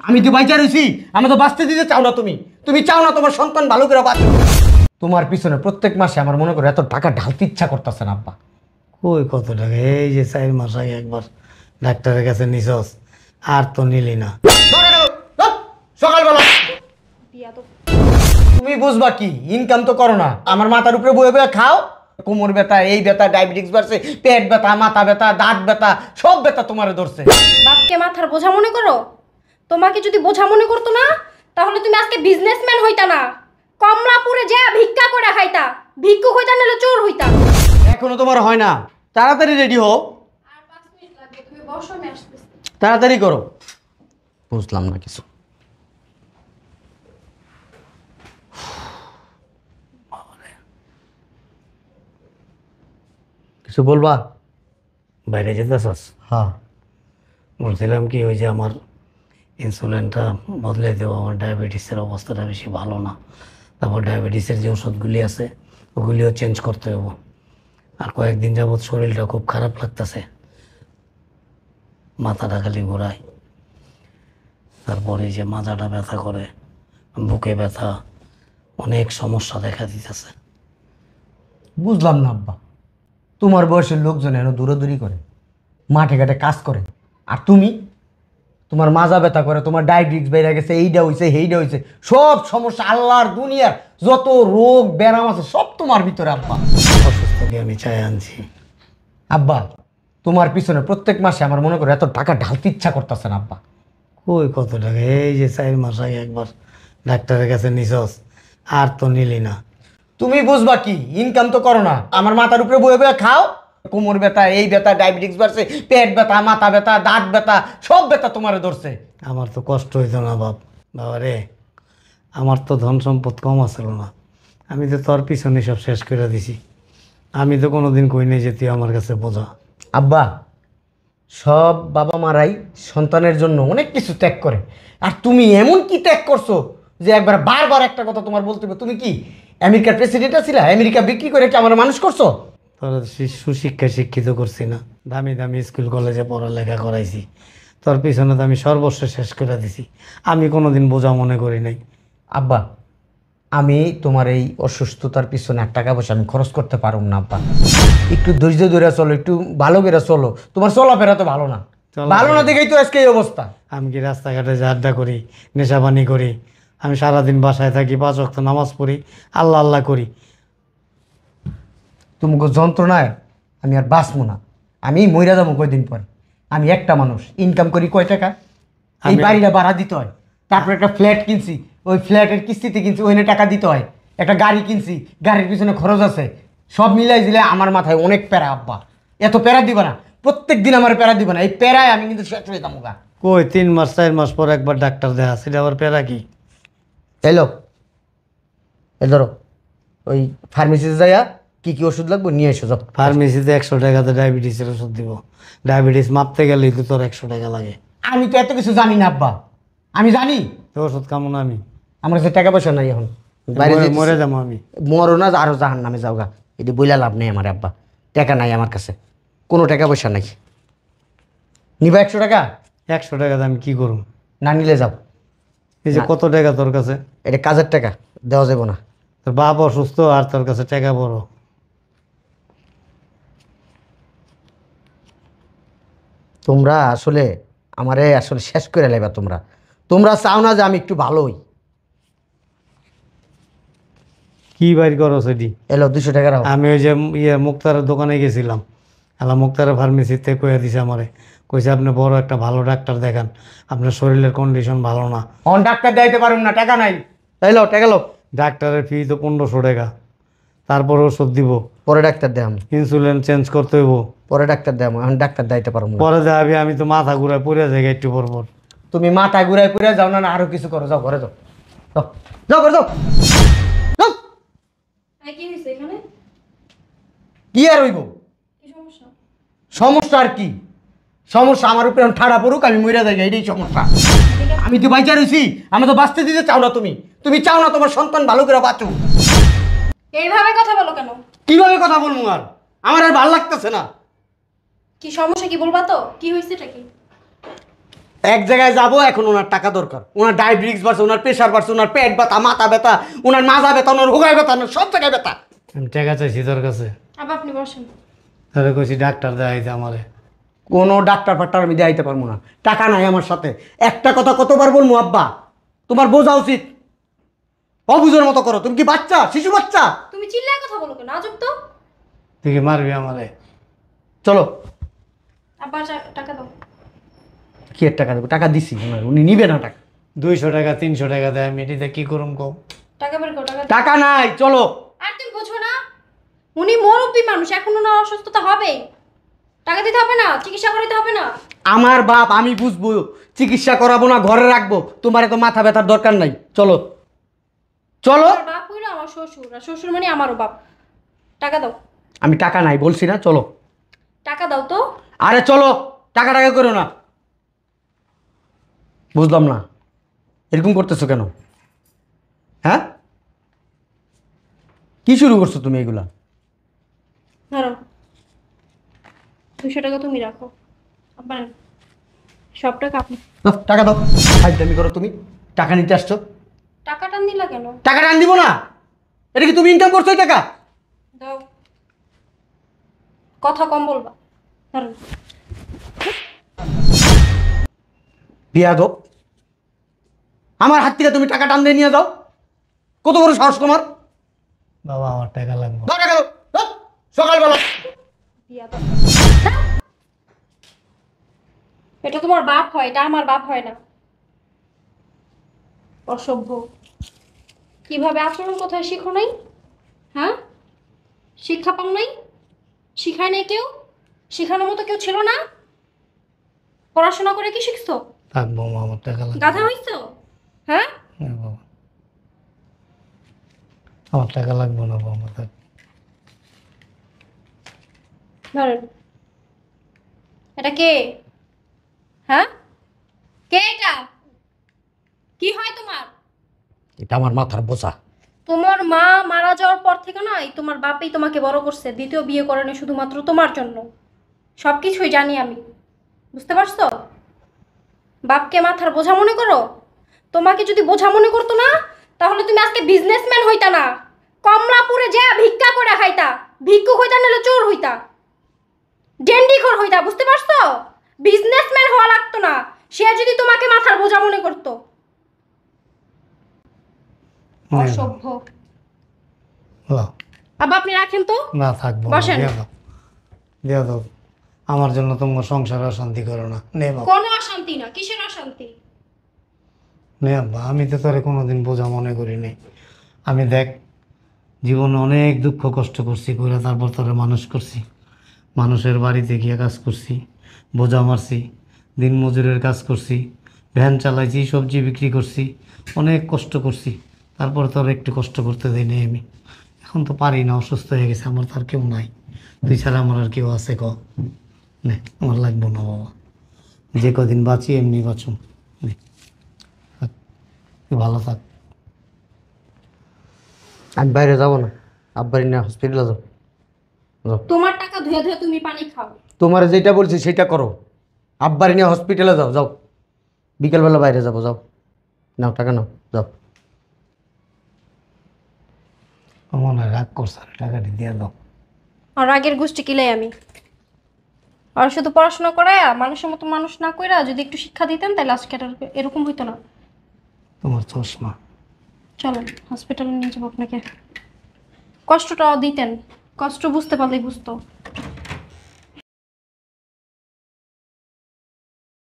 আমি তো বাইচা রইছি, আমি তো বাঁচতে দিতে চাও না তুমি। তুমি চাও না তোমার সন্তান ভালো করে বাঁচুক। তোমার পিছনে প্রত্যেক মাসে আমার মনে করে এত টাকা ঢালতে ইচ্ছা করতেছে না আব্বা। কই কত টাকা? এই যে 4 মাস আগে একবার ডাক্তারের কাছে নিছস, আর তো নিলি না। সকালবেলা তুমি বুঝবা কি, ইনকাম তো করো না, আমার মাথার উপরে বয়ে বয়ে খাও। কোমর ব্যথা, এই ব্যথা, ডায়াবেটিস বাড়ছে, পেট ব্যথা, মাথা ব্যথা, দাঁত ব্যথা, সব ব্যথা তোমারে ধরছে। বাপকে মাথার বোঝা মনে করো? তোমাকে যদি বোঝা মনে করতো না, তাহলে তুমি আজকে বিজনেসম্যান হইতা না, কমলাপুরে যা ভিক্ষা করে খাইতা। ভিক্ষুক হইতা নাহলে চোর হইতা। এখনো তোমার হয় না, তাড়াতাড়ি রেডি হও। আর 5 মিনিট লাগবে, তুমি বসো, আমি আসতেছি। তাড়াতাড়ি করো। বুঝলাম না কিছু। কিছু বলবা? বাইরে যেতেছস? হ্যাঁ। বলছিলাম কি, ওই যে আমার ইনসুলিনটা বদলে দেবো, আমার ডায়াবেটিসের অবস্থাটা বেশি ভালো না। তারপর ডায়াবেটিসের যে ওষুধগুলি আছে ওগুলিও চেঞ্জ করতে হবে। আর কয়েকদিন যাবৎ শরীরটা খুব খারাপ লাগতেছে, মাথাটা খালি ঘোরায়, তারপরে যে মাথাটা ব্যথা করে, বুকে ব্যথা, অনেক সমস্যা দেখা দিতেছে। বুঝলাম না আব্বা, তোমার বয়সের লোকজন এনে দৌড়াদৌড়ি করে, মাঠে ঘাটে কাজ করে, আর তুমি, তোমার মাজা ব্যথা করে, তোমার ডায়াবেটিস বেড়ে গেছে, এইটা হইছে সেইটা হইছে, সব সমস্যা আল্লাহর দুনিয়ার যত রোগ ব্যারাম আছে সব তোমার ভিতরে আব্বা। অসুস্থকে আমি চাই আনছি। আব্বা, তোমার পিছনে প্রত্যেক মাসে আমার মনে করে এত টাকা ঢালতে ইচ্ছা করতেছে না আব্বা। কই কত টাকা? এই যে 4 মাস আগে একবার ডাক্তারের কাছে নিছস, আর তো নিলি না। তুমি বুঝবা কি, ইনকাম তো করো না, আমার মাথার উপরে বয়ে বয়ে খাও। কোমর ব্যথা, এই ব্যথা, ডায়াবেটিস বাড়ছে, পেট ব্যথা, মাথা ব্যথা, দাঁত ব্যথা, সব ব্যথা তোমারে ধরছে। আমার তো কষ্ট হইতো না বাবা রে, আমার তো ধন সম্পদ কম আছিল না, আমি তো তোর পিছনে সব শেষ করে দিছি। আমি তো কোনোদিন কই নাই যে তুই আমার কাছে বোঝা। আব্বা, সব বাবা মারাই সন্তানের জন্য অনেক কিছু ত্যাগ করে, আর তুমি এমন কি ত্যাগ করছো যে একবার বারবার একটা কথা তোমার বলতে হবে। তুমি কি আমেরিকার প্রেসিডেন্ট ছিলা? আমেরিকা বিক্রি করে কি আমার মানুষ করছো? তোর সুশিক্ষায় শিক্ষিত করছি না, দামি দামি স্কুল কলেজে পড়ালেখা করাইছি, তোর পিছনে তো আমি সর্বস্ব শেষ করে দিছি। আমি কোনোদিন বোঝা মনে করি নাই। আব্বা, আমি তোমার এই অসুস্থতার পিছনে 1 টাকা পয়সা আমি খরচ করতে পারব না আব্বা। একটু ধৈর্য ধরে চলো, একটু ভালো করে চলো। তোমার চলাফেরা তো ভালো না, ভালো না দেখেই তো আজকে এই অবস্থা। আমি কি রাস্তাঘাটে যে আড্ডা করি, নেশাপানি করি? আমি সারাদিন বাসায় থাকি, 5 ওয়াক্ত নামাজ পড়ি, আল্লাহ আল্লাহ করি। তোমাকে যন্ত্রণায় আমি আর বাঁচবো না, আমি মইরা যাবো কয়দিন পরে। আমি একটা মানুষ, ইনকাম করি কয় টাকা, এই বাড়িটা ভাড়া দিতে হয়, তারপর একটা ফ্ল্যাট কিনছি, ওই ফ্ল্যাটের কিস্তিতে কিনছি, ওইখানে টাকা দিতে হয়, একটা গাড়ি কিনছি, গাড়ির পিছনে খরচ আছে, সব মিলাই দিলে আমার মাথায় অনেক প্যারা আব্বা। এত প্যারা দিবা না, প্রত্যেক দিন আমার প্যারা দিবা না, এই প্যারায় আমি কিন্তু শেষ হয়ে যাবো গা। কই 3 মাস 4 মাস পর একবার ডাক্তার দেখা, সেটা আবার প্যারা কি? এলো এ ধরো, ওই ফার্মেসিতে যাইয়া কি কি ওষুধ লাগবে নিয়ে এসো যাও। ফার্মেসিতে 100 টাকাতে ডায়াবেটিসের ওষুধ দিব, ডায়াবেটিস মাপতে গেলেই তো তোর 100 টাকা লাগে। আমি তো এত কিছু জানি না আব্বা, আমি জানি তো ওষুধ কেমন? আমি আমার কাছে টাকা পয়সা নাই এখন, বাইরে মরে যাবো আমি। মরো না, আরো জাহান নামে যাও গা, এটি বইলা লাভ নেই আমার আব্বা। টাকা নাই আমার কাছে, কোনো টাকা পয়সা নাই। নিবা 100 টাকা? 100 টাকাতে আমি কি করুম? না নিলে যাও। এই যে কত টাকা তোর কাছে? এটা কাজের টাকা, দেওয়া যাবো না। তোর বাপ অসুস্থ আর তোর কাছে টাকা বড়। তোমরা আসলে আমারে আসলে শেষ করে লাইবা। তোমরা তোমরা চাও না যে আমি একটু ভালো হই। কি বাইর করো সেটি? এলো 200 টাকা রাখো। আমি ওই যে মুক্তারের দোকানে গেছিলাম, আল্লাহ মুক্তারের ফার্মেসিতে কয়ে দিছে আমারে, কইছে আপনি বড় একটা ভালো ডাক্তার দেখান, আপনার শরীরের কন্ডিশন ভালো না। অন ডাক্তার দিতে পারুম না, টাকা নাই। এলো টাকা লো। ডাক্তারের ফি তো 1500 টাকা, তারপরে ওষুধ দিব, পরে ডাক্তার দেখাম, ইনসুলিন চেঞ্জ করতে হইব, পরে ডাক্তার দেখাম, এখন ডাক্তার দিতে পারুম না। পরে যাবি। আমি তো মাথা ঘুরায় পড়ে যাই একটু পর পর। তুমি মাথা ঘুরাই পুরে যাও না, আরো কিছু করো, যাও ঘরে যাও, যাও যাও ঘরে যাও, যাও। কি হইছে এখানে? কি আর হইব? কি সমস্যা? সমস্যা আর কি? সমস্যা আমার উপরে ঠাড়া পড়ুক, আমি মইরা যাই, এটাই সমস্যা। আমি তো বাইচা রইছি, আমি তো বাঁচতে দিতে চাও না তুমি। তুমি চাও না তোমার সন্তান ভালো করে বাঁচুক। এইভাবে কথা বলো কেন? কিভাবে কথা বলবো আর? আমার আর ভালো লাগতেছে না। কি সমস্যা, কি বলবা তো? কি হইছে এটা কি? এক জায়গায় যাবো, এখন ওনার টাকা দরকার। ওনার ডায়াবেটিস বাড়ছে, ওনার প্রেশার বাড়ছে, ওনার পেট ব্যথা, মাথা ব্যথা, ওনার মাজা ব্যথা, ওনার হোগায় ব্যথা, ওনার সব জায়গায় ব্যথা। আমি টাকা চাইছি তোর কাছে, আবার আপনি বসেন। তাহলে কইছি ডাক্তার দেখাইতে আমারে। কোনো ডাক্তার ফাক্তার আমি দেখাইতে পারবো না, টাকা নাই আমার সাথে। একটা কথা কতবার বলবো আব্বা, তোমার বোঝা উচিত। অবুঝের মতো করো, তুমি কি বাচ্চা, শিশু বাচ্চা? তুমি চিল্লায় কথা বলো কেন? আজব তো। তুই কি মারবি আমারে? চলো। আবার টাকা দাও। কি এর টাকা দেবো? টাকা দিছি ওনার, উনি নিবে না টাকা। 200 টাকা 300 টাকা দেয়, আমি এটিতে কি করুম কও? টাকা বের করো, টাকা। টাকা নাই, চলো। আর তুমি বোঝো না, উনি মুরব্বী মানুষ, এখন ওনার অসুস্থতা হবে, টাকা দিতে হবে না, চিকিৎসা করাতে হবে না। আমার বাপ, আমি বুঝবো। চিকিৎসা করাবো না, ঘরে রাখবো, তোমার এত মাথা ব্যথার দরকার নাই। চলো চলো। আমার বাপ হইলো আমার শ্বশুর, আর শ্বশুর মানে আমারও বাপ। টাকা দাও। আমি টাকা নাই বলছি না, চলো। টাকা দাও তো। আরে চলো, টাকা টাকা করো না। বুঝলাম না, এরকম করতেছো কেন? হ্যাঁ, কি শুরু করছো তুমি এগুলা? ধরো, 200 টাকা তুমি রাখো। আবার সব টাকা আপনি। দাও, টাকা দাও। ফাইজলামি করো তুমি, টাকা নিতে আসছো। টাকা টান দিলা কেন? টাকা টান দিব না, এটা কি তুমি ইনকাম করছো এই টাকা? দাও, কথা কম বলবা। ধরো। বিয়াদব, আমার হাত থেকে তুমি টাকা টান দিয়ে নিয়ে যাও। কত বড় সাহস তোমার? বাবা আমার টাকা লাগবে। দাও টাকা, দাও দাও, সকালবেলা। দিয়া দাও। এটা তোমার বাপ হয়, এটা আমার বাপ হয় না। অসভ্য। কিভাবে আচরণ কোথায় শিখো নাই? হ্যাঁ, শিক্ষা পাও নাই? শিখায় নাই কেউ? শিখানোর মতো কেউ ছিল না? পড়াশোনা করে কি শিখছো? থাকবো মা, আমার টাকা লাগবে। গাধা হইছো? হ্যাঁ, হ্যাঁ বাবা, আমার টাকা লাগবে না বাবা, আমার থাক। ধরেন। এটা কে? হ্যাঁ, কে এটা? কি হয় তোমার? এটা আমার মাথার বোঝা। তোমার মা মারা যাওয়ার পর থেকে না, এই তোমার বাপই তোমাকে বড় করছে। দ্বিতীয় বিয়ে করেনি শুধুমাত্র তোমার জন্য। সব কিছুই জানি আমি, বুঝতে পারছো? বাপকে মাথার বোঝা মনে করো? তোমাকে যদি বোঝা মনে করতো না, তাহলে তুমি আজকে বিজনেসম্যান হইতা না, কমলাপুরে যা ভিক্ষা করে খাইতা। ভিক্ষুক হইতা নাহলে চোর হইতা, ডেন্ডিখোর হইতা, বুঝতে পারছো? বিজনেসম্যান হওয়া লাগতো না, সে যদি তোমাকে মাথার বোঝা মনে করতো। অসভ্য। বাবা, আবার আপনি রাখেন তো। না থাকবো না, বসেন। দিয়ে দাও, দিয়ে দাও। আমার জন্য তোমার সংসার অশান্তি করো না। নে বাবা, কোনো অশান্তি না। কিসের অশান্তি? নে আব্বা, আমি তো তোরে কোনোদিন বোঝা মনে করি নাই। আমি দেখ, জীবনে অনেক দুঃখ কষ্ট করছি, করে তারপর তোরে মানুষ করছি। মানুষের বাড়িতে গিয়ে কাজ করছি, বোঝা মারছি, দিন মজুরের কাজ করছি, ভ্যান চালাইছি, সবজি বিক্রি করছি, অনেক কষ্ট করছি। তারপর তোর একটু কষ্ট করতে দেই নাই আমি। এখন তো পারি না, অসুস্থ হয়ে গেছে, আমার তো আর কেউ নাই। তুই ছাড়া আমার আর কেউ আছে ক? নে, আমার লাগবো না বাবা, যে কদিন বাঁচি এমনি বাঁচুম। নে, থাক, তুই ভালো থাক। আমি বাইরে যাবো না, আব্বারি না হসপিটালে যাও। যাও, তোমার টাকা ধুয়ে ধুয়ে তুমি পানি খাও। তোমার যেটা বলছি সেটা করো। আব্বারি নিয়ে হসপিটালে যাও, যাও। বিকেলবেলা বাইরে যাবো, যাও। নাও টাকা, নাও, যাও। মনে হয় রাগ করছে, আর টাকাটি দিয়ে দাও। আর রাগের গোষ্ঠী কিলাই আমি। আর শুধু পড়াশোনা করায় মানুষের মতো মানুষ না কইরা যদি একটু শিক্ষা দিতেন, তাহলে আজকে এটা এরকম হইতো না। তোমার চশমা। চলেন হসপিটালে নিয়ে যাবো আপনাকে। কষ্টটাও দিতেন, কষ্ট বুঝতে পারলেই বুঝতো।